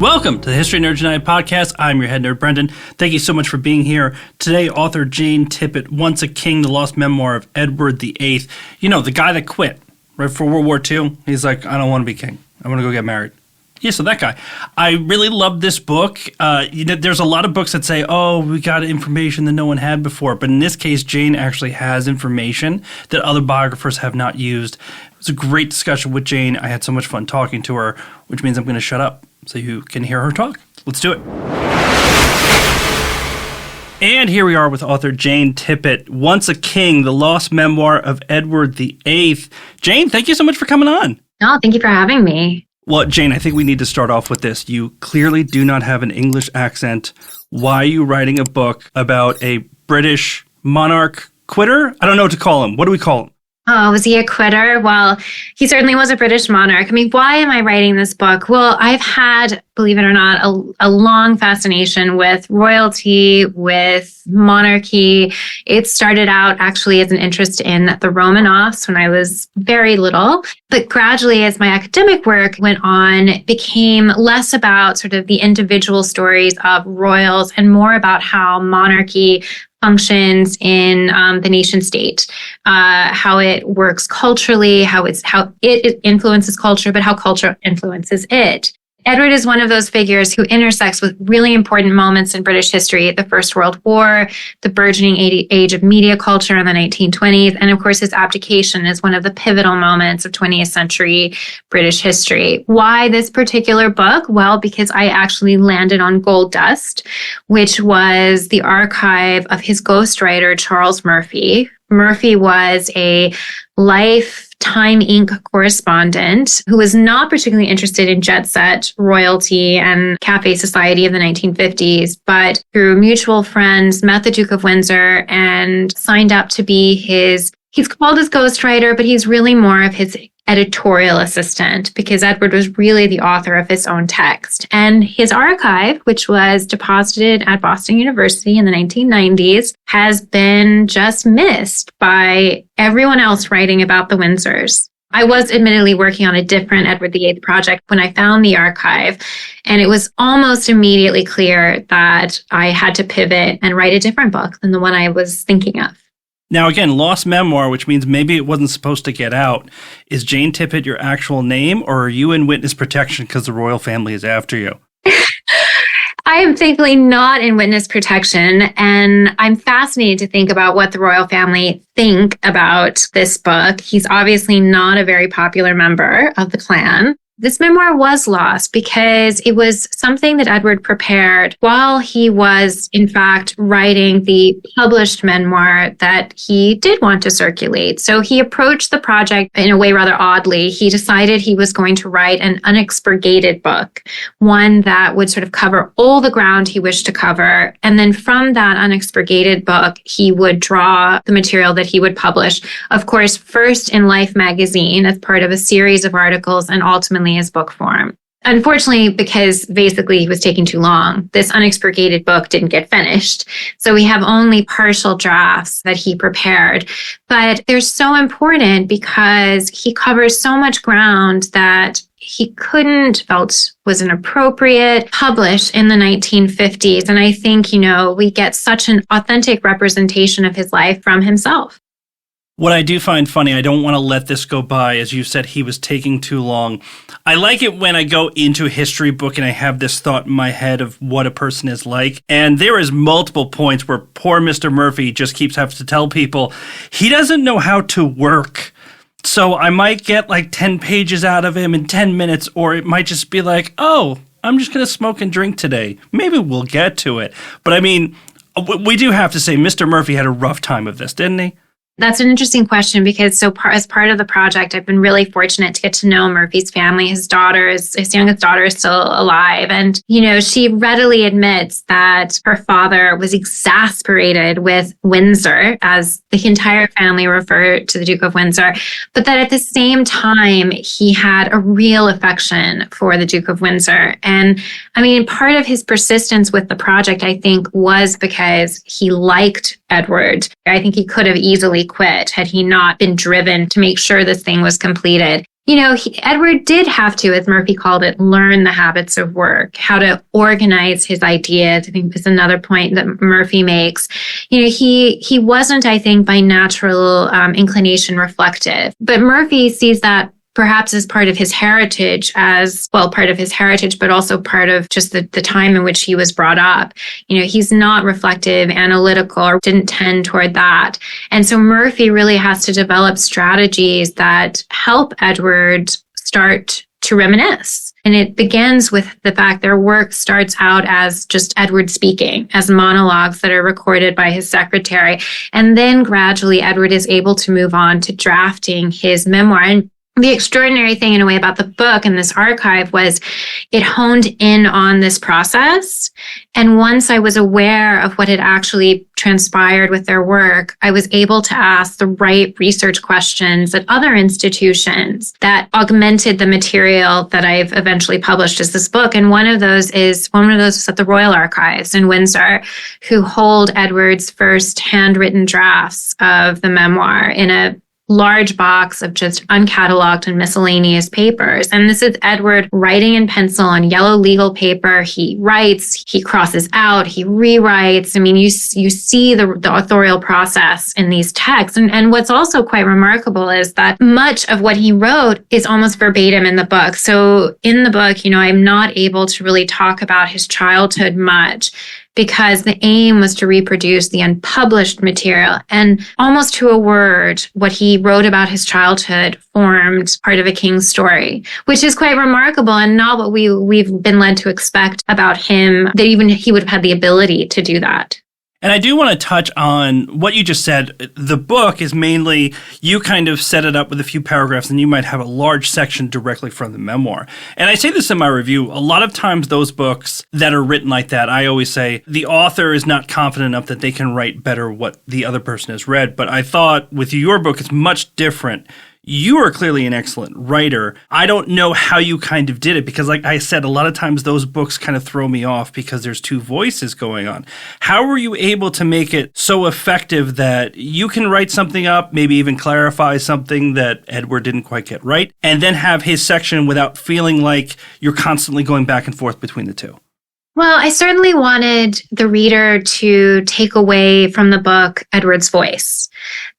Welcome to the History Nerds United podcast. I'm your head nerd, Brendan. Thank you so much for being here. Today, author Jane Tippett, Once a King, the Lost Memoir of Edward VIII. You know, the guy that quit right for World War II. He's like, I don't want to be king. I want to go get married. Yeah, so that guy. I really love this book. There's a lot of books that say, oh, we got information that no one had before. But in this case, Jane actually has information that other biographers have not used. It was a great discussion with Jane. I had so much fun talking to her, which means I'm going to shut up so you can hear her talk. Let's do it. And here we are with author Jane Tippett, Once a King, the Lost Memoir of Edward VIII. Jane, thank you so much for coming on. Oh, thank you for having me. Well, Jane, I think we need to start off with this. You clearly do not have an English accent. Why are you writing a book about a British monarch quitter? I don't know what to call him. What do we call him? Oh, was he a quitter? Well, he certainly was a British monarch. I mean, why am I writing this book? Well, I've had, believe it or not, a long fascination with royalty, with monarchy. It started out actually as an interest in the Romanovs when I was very little. But gradually, as my academic work went on, it became less about sort of the individual stories of royals and more about how monarchy functions in the nation state, how it works culturally, how it influences culture, but how culture influences it. Edward is one of those figures who intersects with really important moments in British history, the First World War, the burgeoning age of media culture in the 1920s, and of course his abdication is one of the pivotal moments of 20th century British history. Why this particular book? Well, because I actually landed on Gold Dust, which was the archive of his ghostwriter, Charles Murphy. Murphy was a Time Inc. correspondent who was not particularly interested in jet set royalty and cafe society of the 1950s, but through mutual friends, met the Duke of Windsor and signed up to be he's called his ghostwriter, but he's really more of his editorial assistant because Edward was really the author of his own text. And his archive, which was deposited at Boston University in the 1990s, has been just missed by everyone else writing about the Windsors. I was admittedly working on a different Edward VIII project when I found the archive, and it was almost immediately clear that I had to pivot and write a different book than the one I was thinking of. Now, again, lost memoir, which means maybe it wasn't supposed to get out. Is Jane Tippett your actual name, or are you in witness protection because the royal family is after you? I am thankfully not in witness protection, and I'm fascinated to think about what the royal family think about this book. He's obviously not a very popular member of the clan. This memoir was lost because it was something that Edward prepared while he was, in fact, writing the published memoir that he did want to circulate. So he approached the project in a way rather oddly. He decided he was going to write an unexpurgated book, one that would sort of cover all the ground he wished to cover. And then from that unexpurgated book, he would draw the material that he would publish, of course, first in Life magazine as part of a series of articles and ultimately as book form. Unfortunately, because basically he was taking too long, this unexpurgated book didn't get finished. So we have only partial drafts that he prepared. But they're so important because he covers so much ground that he felt was inappropriate, published in the 1950s. And I think, we get such an authentic representation of his life from himself. What I do find funny, I don't want to let this go by, as you said, he was taking too long. I like it when I go into a history book and I have this thought in my head of what a person is like. And there is multiple points where poor Mr. Murphy just keeps having to tell people he doesn't know how to work. So I might get like 10 pages out of him in 10 minutes, or it might just be like, oh, I'm just going to smoke and drink today. Maybe we'll get to it. But I mean, we do have to say Mr. Murphy had a rough time of this, didn't he? That's an interesting question because as part of the project, I've been really fortunate to get to know Murphy's family. His youngest daughter is still alive. And, she readily admits that her father was exasperated with Windsor, as the entire family referred to the Duke of Windsor, but that at the same time, he had a real affection for the Duke of Windsor. And I mean, part of his persistence with the project, I think, was because he liked Edward. I think he could have easily quit had he not been driven to make sure this thing was completed. Edward did have to, as Murphy called it, learn the habits of work, how to organize his ideas. I think is another point that Murphy makes. He wasn't, I think, by natural inclination reflective, but Murphy sees that perhaps as part of his heritage, but also part of just the time in which he was brought up. He's not reflective, analytical, or didn't tend toward that. And so Murphy really has to develop strategies that help Edward start to reminisce. And it begins with the fact their work starts out as just Edward speaking, as monologues that are recorded by his secretary. And then gradually Edward is able to move on to drafting his memoir. And the extraordinary thing in a way about the book and this archive was it honed in on this process. And once I was aware of what had actually transpired with their work, I was able to ask the right research questions at other institutions that augmented the material that I've eventually published as this book. And one of those was at the Royal Archives in Windsor, who hold Edward's first handwritten drafts of the memoir in a large box of just uncatalogued and miscellaneous papers. And this is Edward writing in pencil on yellow legal paper. He writes, he crosses out, he rewrites. I mean, you see the authorial process in these texts. And what's also quite remarkable is that much of what he wrote is almost verbatim in the book. So in the book, I'm not able to really talk about his childhood much, because the aim was to reproduce the unpublished material. And almost to a word, what he wrote about his childhood formed part of a king's story, which is quite remarkable and not what we've been led to expect about him, that even he would have had the ability to do that. And I do want to touch on what you just said. The book is mainly, you kind of set it up with a few paragraphs and you might have a large section directly from the memoir. And I say this in my review, a lot of times those books that are written like that, I always say the author is not confident enough that they can write better what the other person has read. But I thought with your book, it's much different. You are clearly an excellent writer. I don't know how you kind of did it because, like I said, a lot of times those books kind of throw me off because there's two voices going on. How were you able to make it so effective that you can write something up, maybe even clarify something that Edward didn't quite get right, and then have his section without feeling like you're constantly going back and forth between the two? Well, I certainly wanted the reader to take away from the book Edward's voice.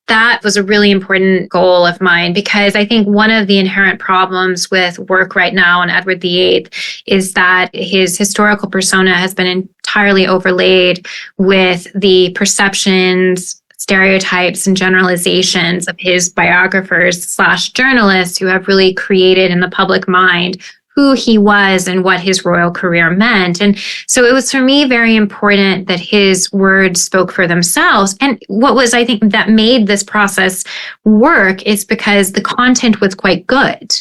That was a really important goal of mine because I think one of the inherent problems with work right now on Edward VIII is that his historical persona has been entirely overlaid with the perceptions, stereotypes, and generalizations of his biographers / journalists who have really created in the public mind who he was and what his royal career meant. And so it was for me very important that his words spoke for themselves. And what was, I think, that made this process work is because the content was quite good.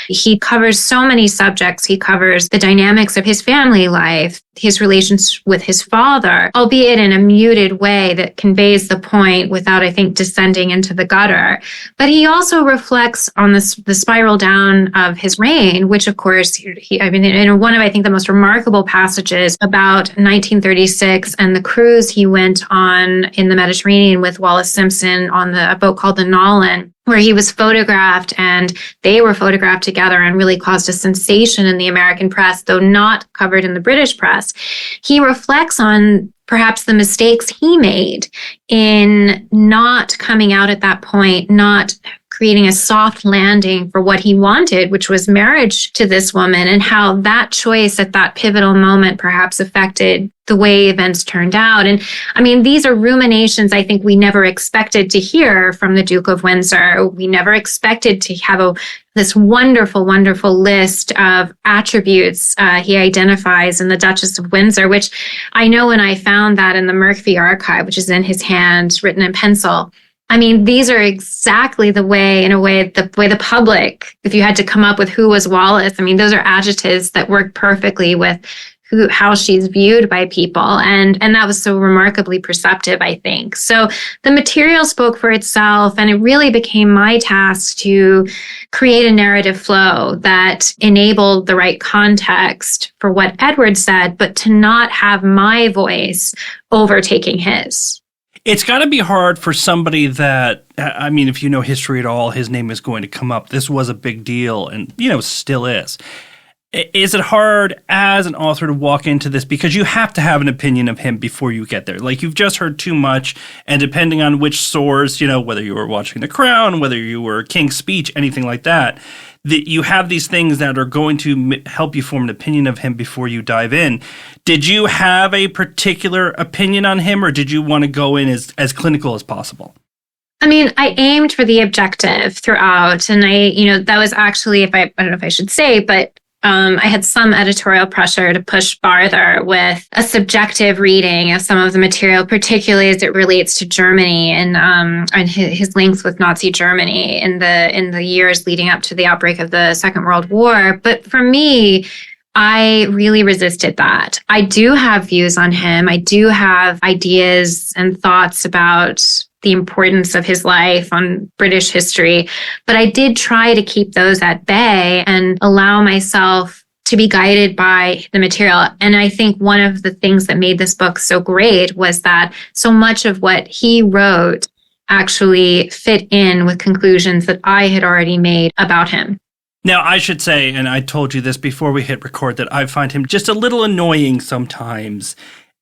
He covers so many subjects. He covers the dynamics of his family life, his relations with his father, albeit in a muted way that conveys the point without, I think, descending into the gutter. But he also reflects on the spiral down of his reign, which, of course, in one of, I think, the most remarkable passages about 1936 and the cruise he went on in the Mediterranean with Wallis Simpson on a boat called the Nolan, where he was photographed and they were photographed together and really caused a sensation in the American press, though not covered in the British press. He reflects on perhaps the mistakes he made in not coming out at that point, not creating a soft landing for what he wanted, which was marriage to this woman, and how that choice at that pivotal moment perhaps affected the way events turned out. And I mean, these are ruminations I think we never expected to hear from the Duke of Windsor. We never expected to have this wonderful, wonderful list of attributes he identifies in the Duchess of Windsor, which I know when I found that in the Murphy archive, which is in his hand, written in pencil. I mean, these are exactly the way the public, if you had to come up with who was Wallis, I mean, those are adjectives that work perfectly with how she's viewed by people. And that was so remarkably perceptive, I think. So the material spoke for itself, and it really became my task to create a narrative flow that enabled the right context for what Edward said, but to not have my voice overtaking his. It's got to be hard for somebody that, I mean, if you know history at all, his name is going to come up. This was a big deal and, still is. Is it hard as an author to walk into this because you have to have an opinion of him before you get there? Like, you've just heard too much, and depending on which source, whether you were watching The Crown, whether you were King's Speech, anything like that you have these things that are going to help you form an opinion of him before you dive in. Did you have a particular opinion on him, or did you want to go in as clinical as possible? I mean, I aimed for the objective throughout, and that was actually, I don't know if I should say, but I had some editorial pressure to push farther with a subjective reading of some of the material, particularly as it relates to Germany and his links with Nazi Germany in the years leading up to the outbreak of the Second World War. But for me, I really resisted that. I do have views on him. I do have ideas and thoughts about the importance of his life on British history, but I did try to keep those at bay and allow myself to be guided by the material. And I think one of the things that made this book so great was that so much of what he wrote actually fit in with conclusions that I had already made about him. Now, I should say, and I told you this before we hit record, that I find him just a little annoying sometimes.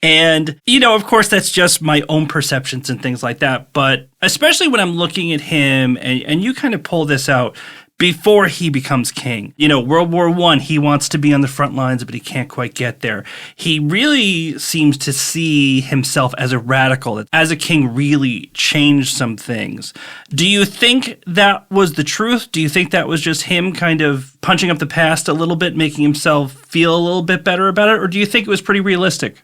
And, of course, that's just my own perceptions and things like that. But especially when I'm looking at him, and you kind of pull this out before he becomes king. World War I, he wants to be on the front lines, but he can't quite get there. He really seems to see himself as a radical. As a king, really changed some things. Do you think that was the truth? Do you think that was just him kind of punching up the past a little bit, making himself feel a little bit better about it? Or do you think it was pretty realistic?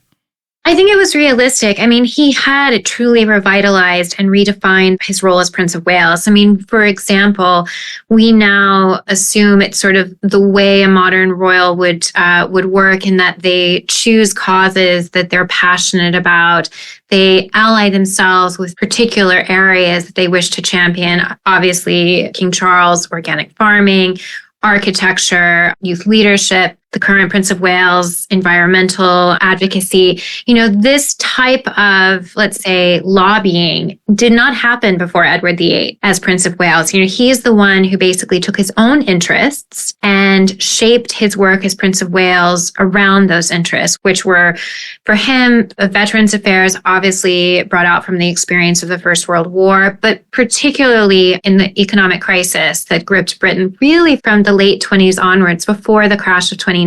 I think it was realistic. I mean, he had truly revitalized and redefined his role as Prince of Wales. I mean, for example, we now assume it's sort of the way a modern royal would work, in that they choose causes that they're passionate about. They ally themselves with particular areas that they wish to champion. Obviously, King Charles, organic farming, architecture, youth leadership, the current Prince of Wales, environmental advocacy. This type of, let's say, lobbying did not happen before Edward VIII as Prince of Wales. He is the one who basically took his own interests and shaped his work as Prince of Wales around those interests, which were, for him, Veterans Affairs, obviously brought out from the experience of the First World War, but particularly in the economic crisis that gripped Britain really from the late 20s onwards, before the crash of 29.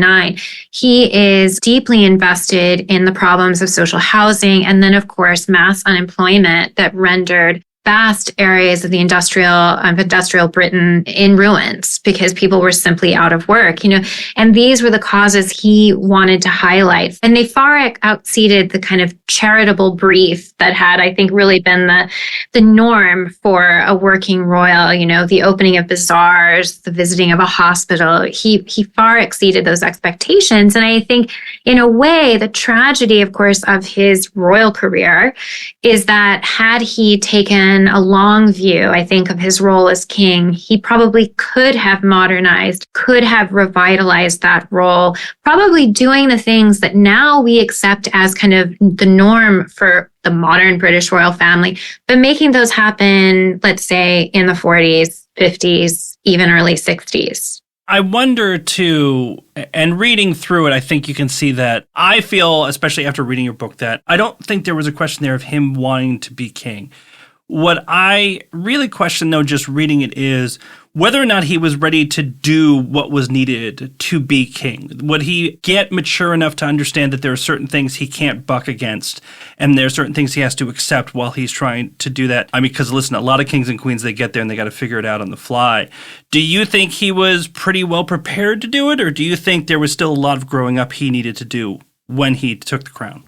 He is deeply invested in the problems of social housing and then, of course, mass unemployment that rendered vast areas of the industrial Britain in ruins because people were simply out of work, and these were the causes he wanted to highlight. And they far outseated the kind of charitable brief that had, I think, really been the norm for a working royal, the opening of bazaars, the visiting of a hospital. He far exceeded those expectations. And I think, in a way, the tragedy, of course, of his royal career is that had he taken a long view, I think, of his role as king, he probably could have modernized, could have revitalized that role, probably doing the things that now we accept as kind of the norm for the modern British royal family, but making those happen, let's say, in the 40s, 50s, even early 60s. I wonder, too, and reading through it, I think you can see that I feel, especially after reading your book, that I don't think there was a question there of him wanting to be king. What I really question, though, just reading it, is whether or not he was ready to do what was needed to be king. Would he get mature enough to understand that there are certain things he can't buck against, and there are certain things he has to accept while he's trying to do that? I mean, because listen, a lot of kings and queens, they get there and they got to figure it out on the fly. Do you think he was pretty well prepared to do it, or do you think there was still a lot of growing up he needed to do when he took the crown?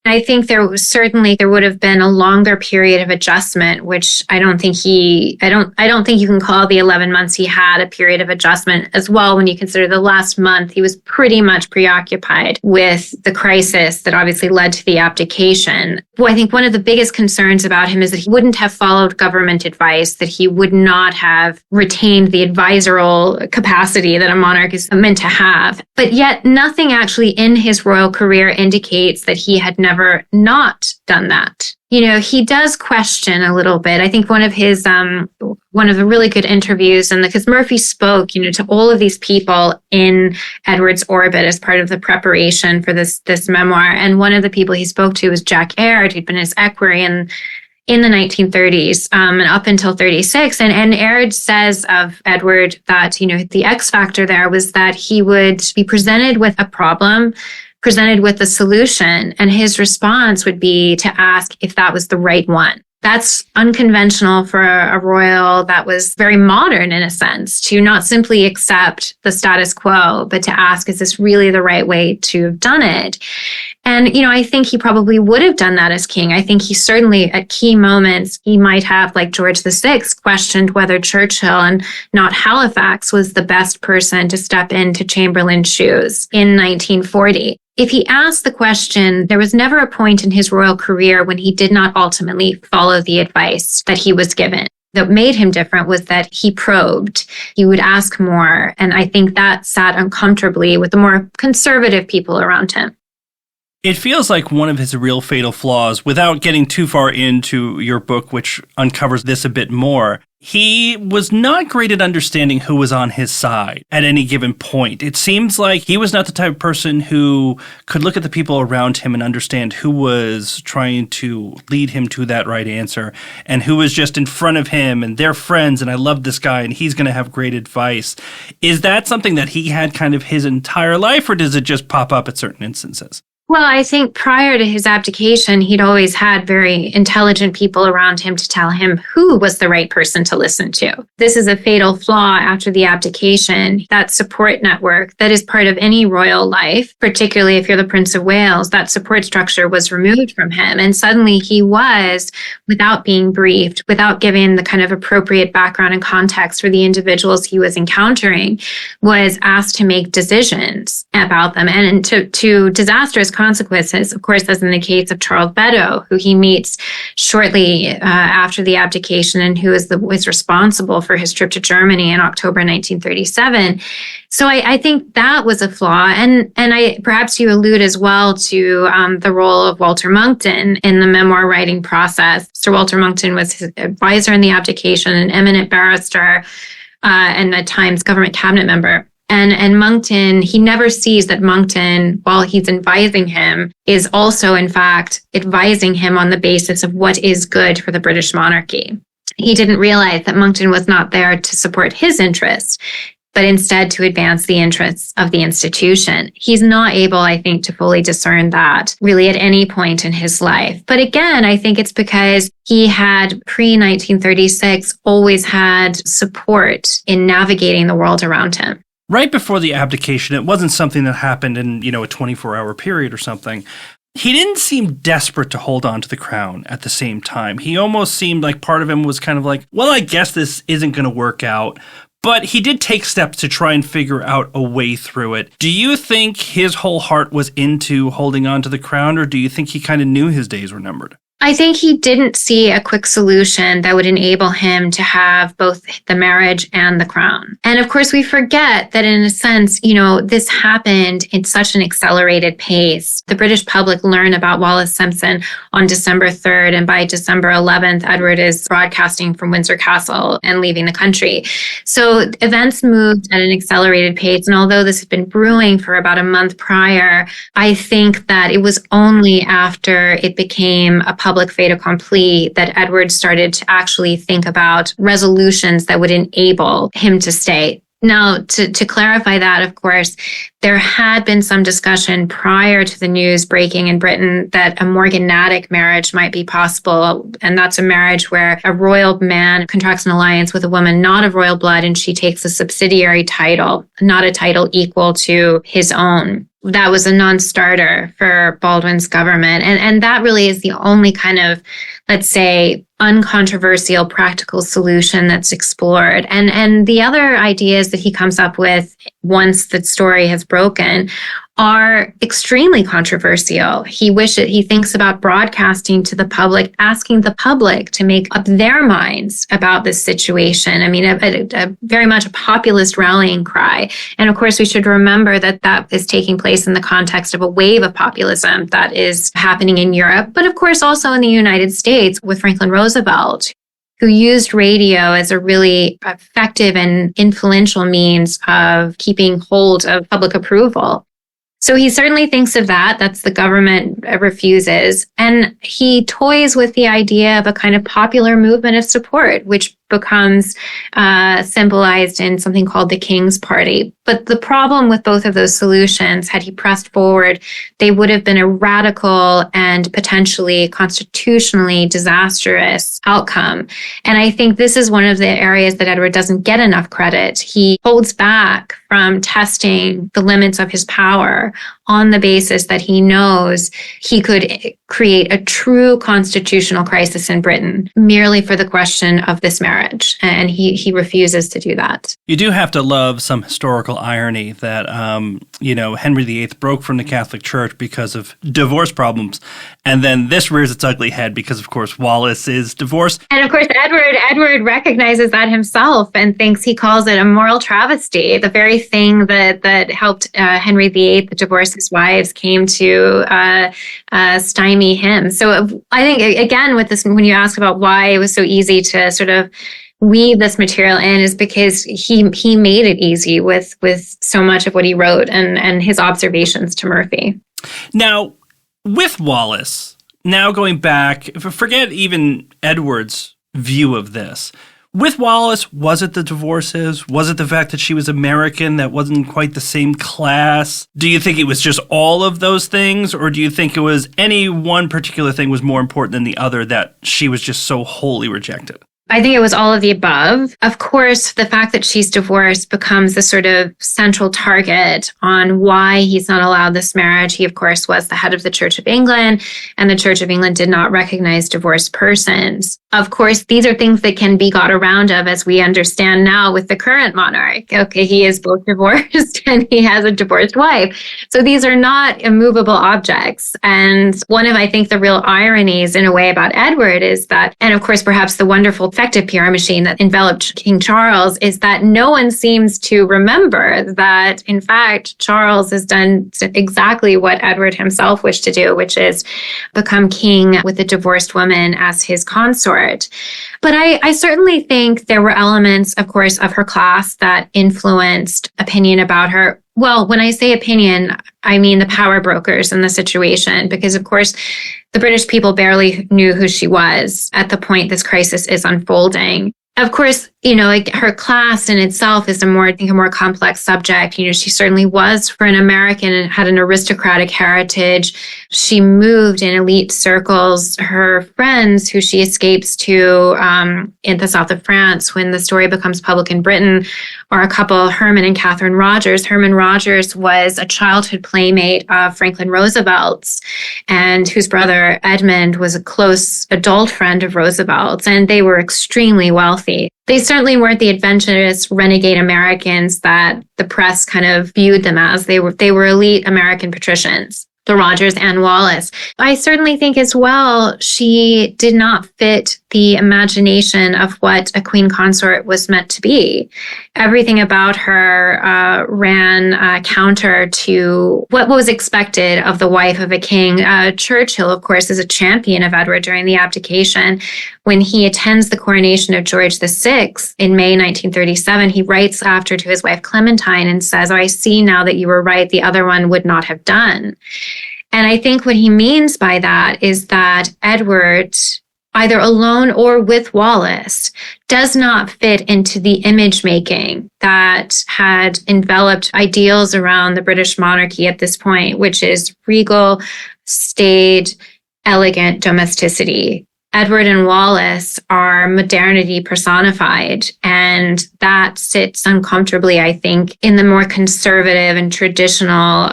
I think there would have been a longer period of adjustment, which I don't think you can call the 11 months he had a period of adjustment as well. When you consider the last month, he was pretty much preoccupied with the crisis that obviously led to the abdication. Well, I think one of the biggest concerns about him is that he wouldn't have followed government advice, that he would not have retained the advisorial capacity that a monarch is meant to have. But yet nothing actually in his royal career indicates that he had never never not done that. He does question a little bit. I think one of the really good interviews, and because Murphy spoke, to all of these people in Edward's orbit as part of the preparation for this memoir. And one of the people he spoke to was Jack Aird, who'd been his equerry in the 1930s and up until 36. And Aird says of Edward that, the X factor there was that he would be presented with a problem, presented with a solution, and his response would be to ask if that was the right one. That's unconventional for a royal that was very modern in a sense, to not simply accept the status quo, but to ask, is this really the right way to have done it? And, I think he probably would have done that as king. I think he certainly, at key moments, he might have, like George VI, questioned whether Churchill and not Halifax was the best person to step into Chamberlain's shoes in 1940. If he asked the question, there was never a point in his royal career when he did not ultimately follow the advice that he was given. That made him different was that he probed, he would ask more, and I think that sat uncomfortably with the more conservative people around him. It feels like one of his real fatal flaws, without getting too far into your book, which uncovers this a bit more, he was not great at understanding who was on his side at any given point. It seems like he was not the type of person who could look at the people around him and understand who was trying to lead him to that right answer and who was just in front of him and they're friends and I love this guy and he's going to have great advice. Is that something that he had kind of his entire life, or does it just pop up at certain instances? Well, I think prior to his abdication, he'd always had very intelligent people around him to tell him who was the right person to listen to. This is a fatal flaw after the abdication. That support network that is part of any royal life, particularly if you're the Prince of Wales, that support structure was removed from him. And suddenly he was, without being briefed, without giving the kind of appropriate background and context for the individuals he was encountering, was asked to make decisions about them and to disastrous consequences, of course, as in the case of Charles Beddoe, who he meets shortly after the abdication and who was responsible for his trip to Germany in October 1937. So I think that was a flaw. And perhaps you allude as well to the role of Walter Monckton in the memoir writing process. Sir Walter Monckton was his advisor in the abdication, an eminent barrister, and at times government cabinet member. And Monckton, he never sees that Monckton, while he's advising him, is also, in fact, advising him on the basis of what is good for the British monarchy. He didn't realize that Monckton was not there to support his interests, but instead to advance the interests of the institution. He's not able, I think, to fully discern that really at any point in his life. But again, I think it's because he had pre-1936 always had support in navigating the world around him. Right before the abdication, it wasn't something that happened in, a 24-hour period or something. He didn't seem desperate to hold on to the crown at the same time. He almost seemed like part of him was kind of like, well, I guess this isn't going to work out. But he did take steps to try and figure out a way through it. Do you think his whole heart was into holding on to the crown, or do you think he kind of knew his days were numbered? I think he didn't see a quick solution that would enable him to have both the marriage and the crown. And of course, we forget that in a sense, this happened in such an accelerated pace. The British public learned about Wallis Simpson on December 3rd, and by December 11th, Edward is broadcasting from Windsor Castle and leaving the country. So events moved at an accelerated pace. And although this had been brewing for about a month prior, I think that it was only after it became a public fait accompli that Edward started to actually think about resolutions that would enable him to stay. Now, to clarify that, of course, there had been some discussion prior to the news breaking in Britain that a morganatic marriage might be possible. And that's a marriage where a royal man contracts an alliance with a woman not of royal blood, and she takes a subsidiary title, not a title equal to his own. That was a non-starter for Baldwin's government. And that really is the only kind of, let's say, uncontroversial practical solution that's explored. And the other ideas that he comes up with once the story has broken are extremely controversial. He thinks about broadcasting to the public, asking the public to make up their minds about this situation. I mean, a very much a populist rallying cry. And of course, we should remember that that is taking place in the context of a wave of populism that is happening in Europe, but of course also in the United States with Franklin Roosevelt, who used radio as a really effective and influential means of keeping hold of public approval. So he certainly thinks of that. That's the government refuses. And he toys with the idea of a kind of popular movement of support, which becomes symbolized in something called the King's Party. But the problem with both of those solutions, had he pressed forward, they would have been a radical and potentially constitutionally disastrous outcome. And I think this is one of the areas that Edward doesn't get enough credit. He holds back from testing the limits of his power on the basis that he knows he could create a true constitutional crisis in Britain merely for the question of this marriage. And he refuses to do that. You do have to love some historical irony that, Henry VIII broke from the Catholic Church because of divorce problems. And then this rears its ugly head because, of course, Wallis is divorced. And of course, Edward recognizes that himself and he calls it a moral travesty. The very thing that helped Henry VIII divorce his wives came to stymie him. So I think, again, with this, when you ask about why it was so easy to sort of weave this material in, is because he made it easy with so much of what he wrote and his observations to Murphy. Now, with Wallis, now going back, forget even Edward's view of this. With Wallis, was it the divorces? Was it the fact that she was American that wasn't quite the same class? Do you think it was just all of those things? Or do you think it was any one particular thing was more important than the other that she was just so wholly rejected? I think it was all of the above. Of course, the fact that she's divorced becomes the sort of central target on why he's not allowed this marriage. He, of course, was the head of the Church of England, and the Church of England did not recognize divorced persons. Of course, these are things that can be got around of, as we understand now with the current monarch. Okay, he is both divorced and he has a divorced wife. So these are not immovable objects. And one of, I think, the real ironies in a way about Edward is that, and of course, perhaps the wonderful effective PR machine that enveloped King Charles, is that no one seems to remember that, in fact, Charles has done exactly what Edward himself wished to do, which is become king with a divorced woman as his consort. But I certainly think there were elements, of course, of her class that influenced opinion about her. Well, when I say opinion, I mean the power brokers in the situation, because, of course, the British people barely knew who she was at the point this crisis is unfolding. Of course, her class in itself is a more complex subject. She certainly was, for an American, and had an aristocratic heritage. She moved in elite circles. Her friends, who she escapes to in the south of France when the story becomes public in Britain, are a couple, Herman and Catherine Rogers. Herman Rogers was a childhood playmate of Franklin Roosevelt's, and whose brother Edmund was a close adult friend of Roosevelt's, and they were extremely wealthy. They certainly weren't the adventurous renegade Americans that the press kind of viewed them as. They were elite American patricians, the Rogers and Wallis. I certainly think as well, she did not fit the imagination of what a queen consort was meant to be. Everything about her ran counter to what was expected of the wife of a king. Churchill, of course, is a champion of Edward during the Abdication. When he attends the coronation of George VI in May 1937, he writes after to his wife Clementine and says, "I see now that you were right, the other one would not have done." And I think what he means by that is that Edward, either alone or with Wallis, does not fit into the image making that had enveloped ideals around the British monarchy at this point, which is regal, staid, elegant domesticity. Edward and Wallis are modernity personified, and that sits uncomfortably, I think, in the more conservative and traditional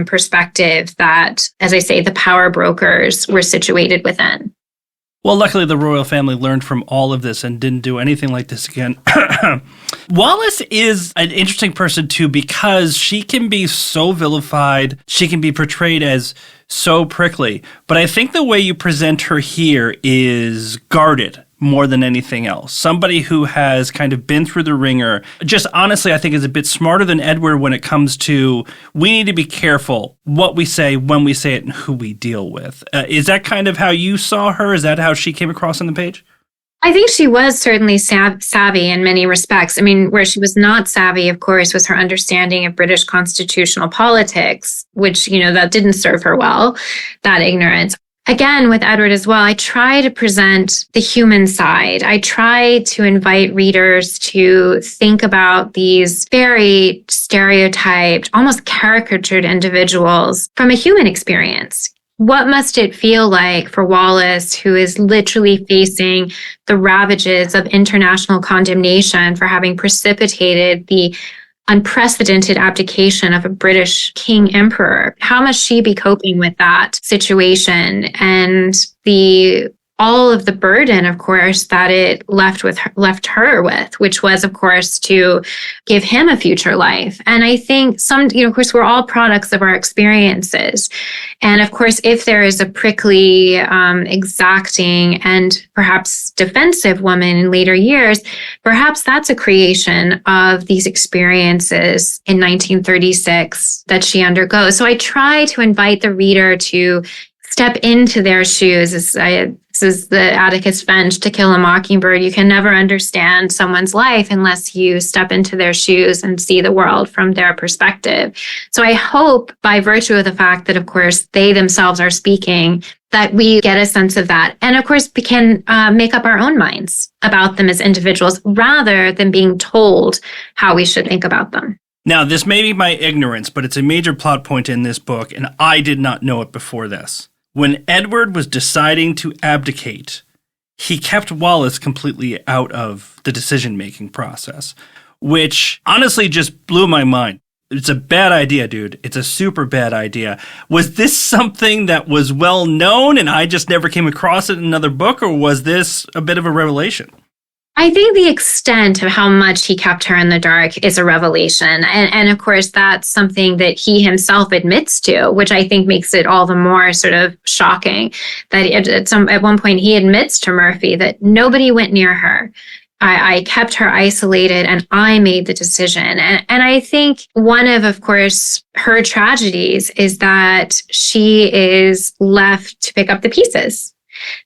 perspective that, as I say, the power brokers were situated within. Well, luckily the royal family learned from all of this and didn't do anything like this again. Wallis is an interesting person, too, because she can be so vilified. She can be portrayed as so prickly. But I think the way you present her here is guarded more than anything else. Somebody who has kind of been through the ringer. Just honestly, I think is a bit smarter than Edward when it comes to we need to be careful what we say, when we say it, and who we deal with. Is that kind of how you saw her? Is that how she came across on the page? I think she was certainly savvy in many respects. I mean, where she was not savvy, of course, was her understanding of British constitutional politics, which, that didn't serve her well, that ignorance. Again, with Edward as well, I try to present the human side. I try to invite readers to think about these very stereotyped, almost caricatured individuals from a human experience. What must it feel like for Wallis, who is literally facing the ravages of international condemnation for having precipitated the unprecedented abdication of a British king emperor? How must she be coping with that situation and all of the burden, of course, that it left her with, which was, of course, to give him a future life. And I think of course, we're all products of our experiences. And of course, if there is a prickly, exacting, and perhaps defensive woman in later years, perhaps that's a creation of these experiences in 1936 that she undergoes. So I try to invite the reader to step into their shoes. This is the Atticus Finch, To Kill a Mockingbird. You can never understand someone's life unless you step into their shoes and see the world from their perspective. So I hope, by virtue of the fact that, of course, they themselves are speaking, that we get a sense of that. And of course, we can make up our own minds about them as individuals rather than being told how we should think about them. Now, this may be my ignorance, but it's a major plot point in this book, and I did not know it before this. When Edward was deciding to abdicate, he kept Wallis completely out of the decision-making process, which honestly just blew my mind. It's a bad idea, dude. It's a super bad idea. Was this something that was well known and I just never came across it in another book, or was this a bit of a revelation? I think the extent of how much he kept her in the dark is a revelation. And of course, that's something that he himself admits to, which I think makes it all the more sort of shocking that at one point he admits to Murphy that nobody went near her. I kept her isolated and I made the decision. And I think one of course, her tragedies is that she is left to pick up the pieces.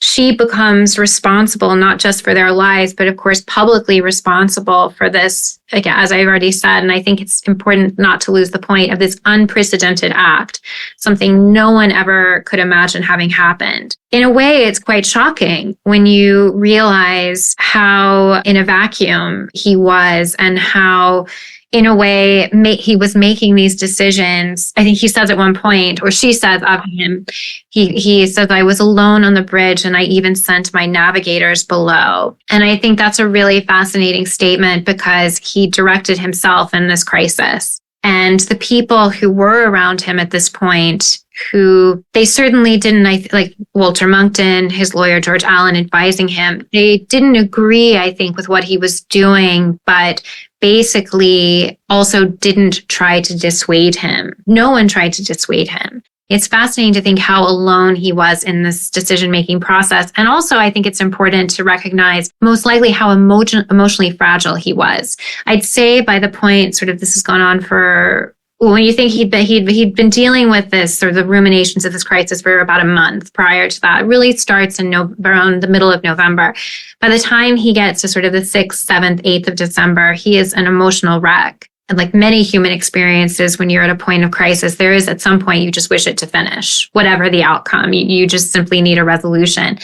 She becomes responsible not just for their lives, but of course, publicly responsible for this, again, as I already said. And I think it's important not to lose the point of this unprecedented act, something no one ever could imagine having happened. In a way, it's quite shocking when you realize how in a vacuum he was and how, in a way, he was making these decisions. I think he says at one point, or she says of him, he says, I was alone on the bridge and I even sent my navigators below. And I think that's a really fascinating statement because he directed himself in this crisis. And the people who were around him at this point, who they certainly didn't, like Walter Monckton, his lawyer, George Allen, advising him, they didn't agree, I think, with what he was doing, but basically also didn't try to dissuade him. No one tried to dissuade him. It's fascinating to think how alone he was in this decision-making process. And also, I think it's important to recognize most likely how emotionally fragile he was. I'd say by the point, sort of this has gone on for, when you think he'd been dealing with this, or the ruminations of this crisis for about a month prior to that. It really starts in around the middle of November. By the time he gets to sort of the 6th, 7th, 8th of December, he is an emotional wreck. And like many human experiences, when you're at a point of crisis, there is at some point you just wish it to finish, whatever the outcome. You just simply need a resolution.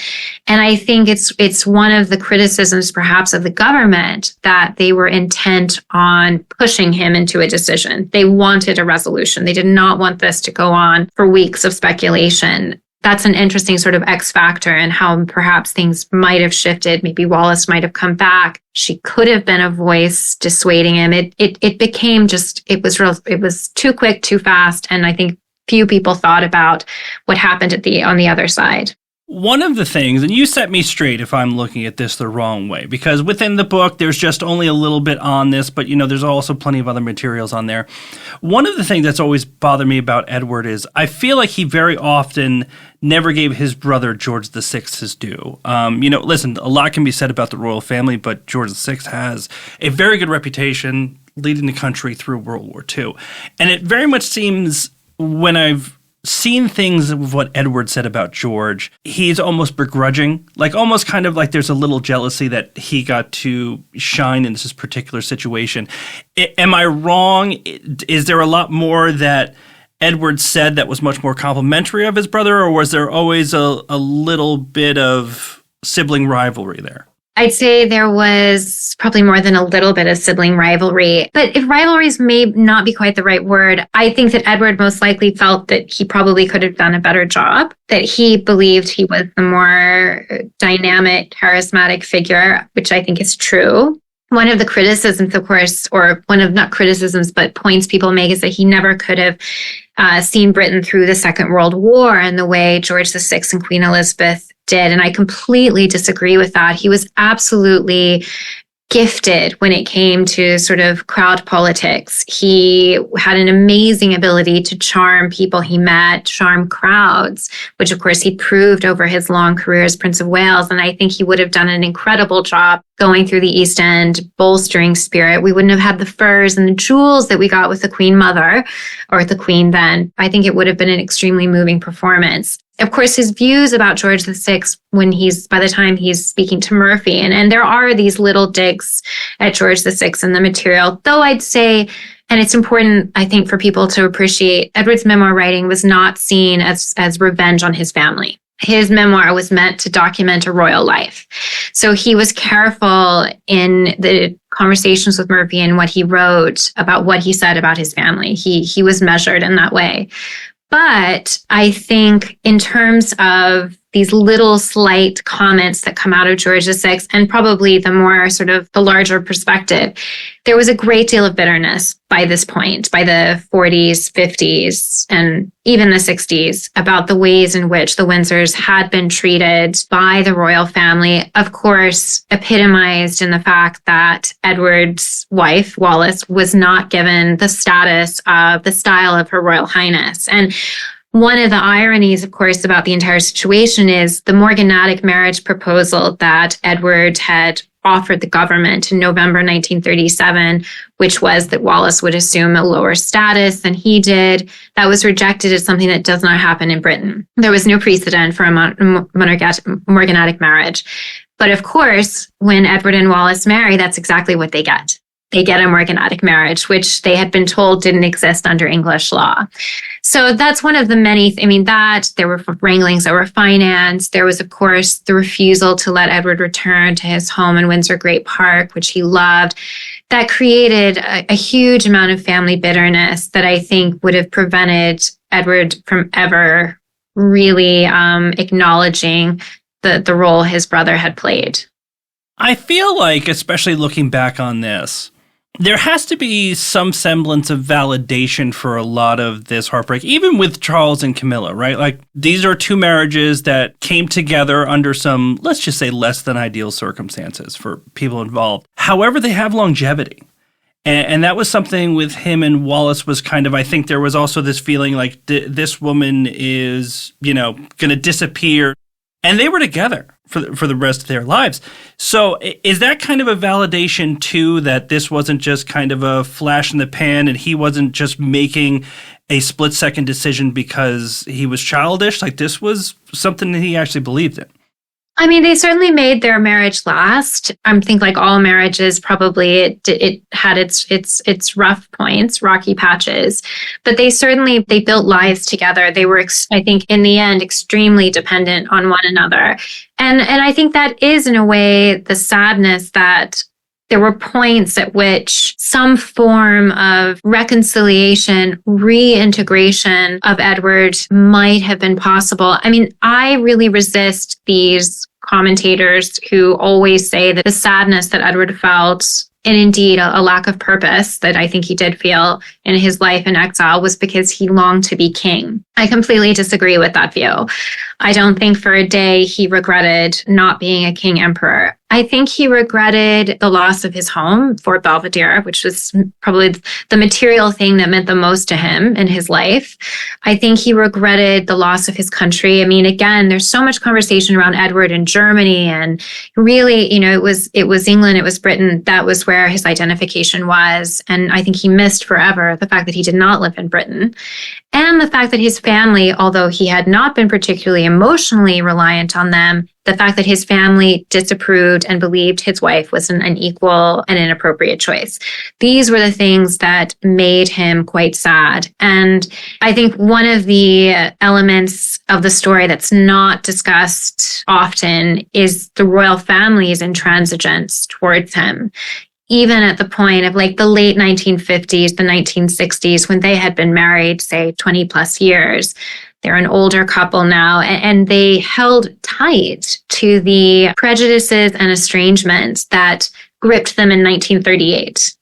And I think it's one of the criticisms perhaps of the government that they were intent on pushing him into a decision. They wanted a resolution. They did not want this to go on for weeks of speculation. That's an interesting sort of X factor and how perhaps things might have shifted. Maybe Wallis might have come back. She could have been a voice dissuading him. It became just, it was too quick, too fast. And I think few people thought about what happened on the other side. One of the things, and you set me straight if I'm looking at this the wrong way, because within the book, there's just only a little bit on this, but, there's also plenty of other materials on there. One of the things that's always bothered me about Edward is I feel like he very often never gave his brother George VI his due. Listen, a lot can be said about the royal family, but George VI has a very good reputation leading the country through World War II. And it very much seems, when I've seen things of what Edward said about George, he's almost begrudging, like almost kind of like there's a little jealousy that he got to shine in this particular situation. Am I wrong? Is there a lot more that Edward said that was much more complimentary of his brother, or was there always a little bit of sibling rivalry there? I'd say there was probably more than a little bit of sibling rivalry. But if rivalries may not be quite the right word, I think that Edward most likely felt that he probably could have done a better job, that he believed he was the more dynamic, charismatic figure, which I think is true. One of the criticisms, of course, or one of not criticisms, but points people make is that he never could have seen Britain through the Second World War in the way George VI and Queen Elizabeth did. And I completely disagree with that. He was absolutely gifted when it came to sort of crowd politics. He had an amazing ability to charm people he met, charm crowds, which of course he proved over his long career as Prince of Wales. And I think he would have done an incredible job going through the East End, bolstering spirit. We wouldn't have had the furs and the jewels that we got with the Queen Mother or the Queen then. I think it would have been an extremely moving performance. Of course, his views about George VI by the time he's speaking to Murphy, and there are these little digs at George VI in the material, though I'd say, and it's important, I think, for people to appreciate, Edward's memoir writing was not seen as revenge on his family. His memoir was meant to document a royal life. So he was careful in the conversations with Murphy and what he wrote about what he said about his family. He was measured in that way. But I think in terms of these little slight comments that come out of George VI, and probably the more sort of the larger perspective, there was a great deal of bitterness by this point, by the 40s, 50s, and even the 60s, about the ways in which the Windsors had been treated by the royal family, of course, epitomized in the fact that Edward's wife, Wallis, was not given the status of the style of Her Royal Highness. And one of the ironies, of course, about the entire situation is the morganatic marriage proposal that Edward had offered the government in November 1937, which was that Wallis would assume a lower status than he did. That was rejected as something that does not happen in Britain. There was no precedent for a morganatic marriage. But of course, when Edward and Wallis marry, that's exactly what they get. They get a morganatic marriage, which they had been told didn't exist under English law. So that's one of the many, there were wranglings over finance. There was, of course, the refusal to let Edward return to his home in Windsor Great Park, which he loved. That created a huge amount of family bitterness that I think would have prevented Edward from ever really acknowledging the role his brother had played. I feel like, especially looking back on this, there has to be some semblance of validation for a lot of this heartbreak, even with Charles and Camilla, right? Like, these are two marriages that came together under some, let's just say, less than ideal circumstances for people involved. However, they have longevity. And that was something with him and Wallis was kind of, I think there was also this feeling like this woman is, going to disappear. And they were together for the rest of their lives. So is that kind of a validation, too, that this wasn't just kind of a flash in the pan and he wasn't just making a split-second decision because he was childish? Like, this was something that he actually believed in. I mean, they certainly made their marriage last. I think, like all marriages, probably it had its rough points, rocky patches, but they built lives together. They were, I think, in the end, extremely dependent on one another, and I think that is, in a way, the sadness that there were points at which some form of reconciliation, reintegration of Edward might have been possible. I mean, I really resist these commentators who always say that the sadness that Edward felt and indeed a lack of purpose that I think he did feel in his life in exile was because he longed to be king. I completely disagree with that view. I don't think for a day he regretted not being a king emperor. I think he regretted the loss of his home, Fort Belvedere, which was probably the material thing that meant the most to him in his life. I think he regretted the loss of his country. I mean, again, there's so much conversation around Edward in Germany, and really, it was England, it was Britain. That was where his identification was. And I think he missed forever the fact that he did not live in Britain. And the fact that his family, although he had not been particularly emotionally reliant on them, the fact that his family disapproved and believed his wife was an unequal and inappropriate choice. These were the things that made him quite sad. And I think one of the elements of the story that's not discussed often is the royal family's intransigence towards him. Even at the point of like the late 1950s, the 1960s, when they had been married, say 20 plus years, they're an older couple now, and they held tight to the prejudices and estrangements that gripped them in 1938.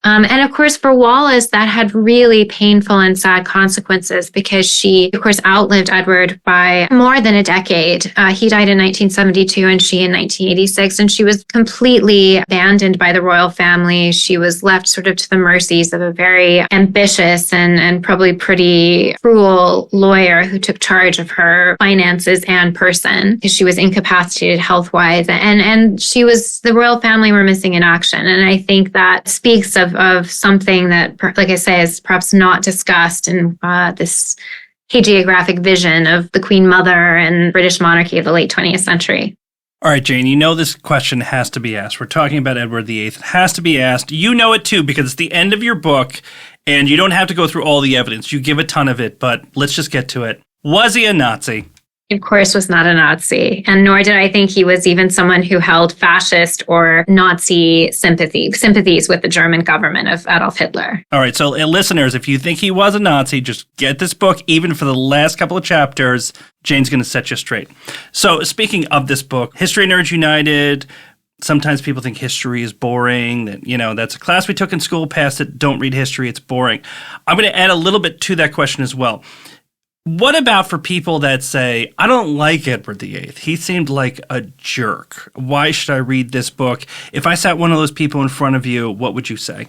And of course, for Wallis, that had really painful and sad consequences because she, of course, outlived Edward by more than a decade. He died in 1972 and she in 1986, and she was completely abandoned by the royal family. She was left sort of to the mercies of a very ambitious and probably pretty cruel lawyer who took charge of her finances and person because she was incapacitated health-wise. And the royal family were missing in action. And I think that speaks of something that, like I say, is perhaps not discussed in this hagiographic vision of the Queen Mother and British monarchy of the late 20th century. All right, Jane, this question has to be asked. We're talking about Edward VIII. It has to be asked. You know it too, because it's the end of your book, and you don't have to go through all the evidence. You give a ton of it, but let's just get to it. Was he a Nazi? Of course, was not a Nazi, and nor did I think he was even someone who held fascist or Nazi sympathies with the German government of Adolf Hitler. All right, so listeners, if you think he was a Nazi, just get this book, even for the last couple of chapters. Jane's going to set you straight. So speaking of this book, History Nerds United, sometimes people think history is boring, that, that's a class we took in school, passed it, don't read history, it's boring. I'm going to add a little bit to that question as well. What about for people that say, I don't like Edward VIII. He seemed like a jerk. Why should I read this book? If I sat one of those people in front of you, what would you say?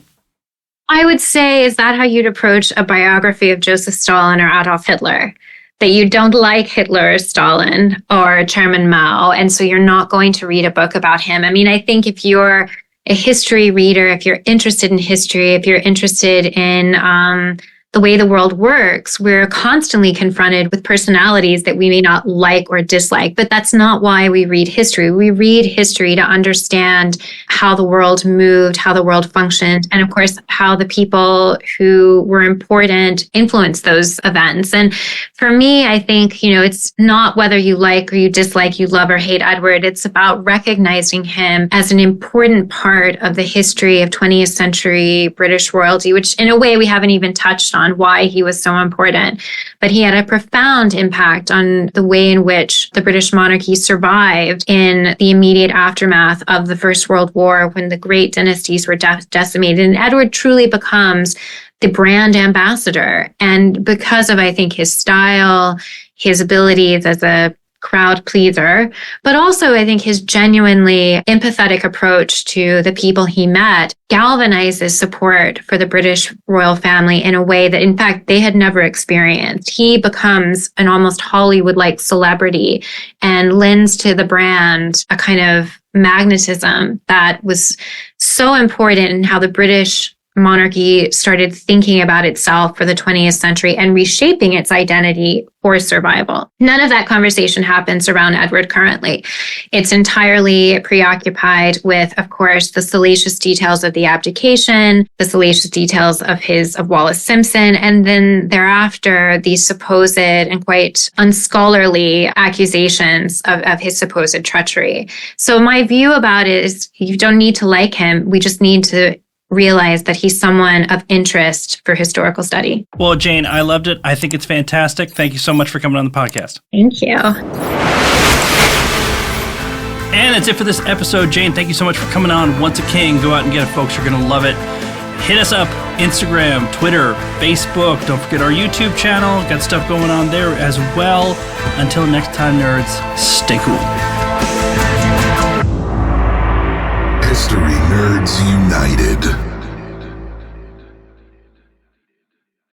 I would say, is that how you'd approach a biography of Joseph Stalin or Adolf Hitler? That you don't like Hitler or Stalin or Chairman Mao, and so you're not going to read a book about him. I mean, I think if you're a history reader, if you're interested in history, if you're interested in the way the world works, we're constantly confronted with personalities that we may not like or dislike, but that's not why we read history. We read history to understand how the world moved, how the world functioned, and of course, how the people who were important influenced those events. And for me, I think, it's not whether you like or you dislike, you love or hate Edward. It's about recognizing him as an important part of the history of 20th century British royalty, which in a way we haven't even touched on why he was so important. But he had a profound impact on the way in which the British monarchy survived in the immediate aftermath of the First World War, when the great dynasties were decimated. And Edward truly becomes the brand ambassador. And because of, I think, his style, his abilities as a crowd pleaser, but also I think his genuinely empathetic approach to the people he met galvanizes support for the British royal family in a way that, in fact, they had never experienced. He becomes an almost Hollywood-like celebrity and lends to the brand a kind of magnetism that was so important in how the British monarchy started thinking about itself for the 20th century and reshaping its identity for survival. None of that conversation happens around Edward currently. It's entirely preoccupied with, of course, the salacious details of the abdication, the salacious details of Wallis Simpson, and then thereafter, these supposed and quite unscholarly accusations of his supposed treachery. So my view about it is you don't need to like him. We just need to realize that he's someone of interest for historical study. Well, Jane, I loved it. I think it's fantastic. Thank you so much for coming on the podcast. Thank you. And that's it for this episode. Jane, thank you so much for coming on. Once a King, go out and get it, folks. You're going to love it. Hit us up, Instagram, Twitter, Facebook. Don't forget our YouTube channel. Got stuff going on there as well. Until next time, nerds, stay cool. History Nerds United.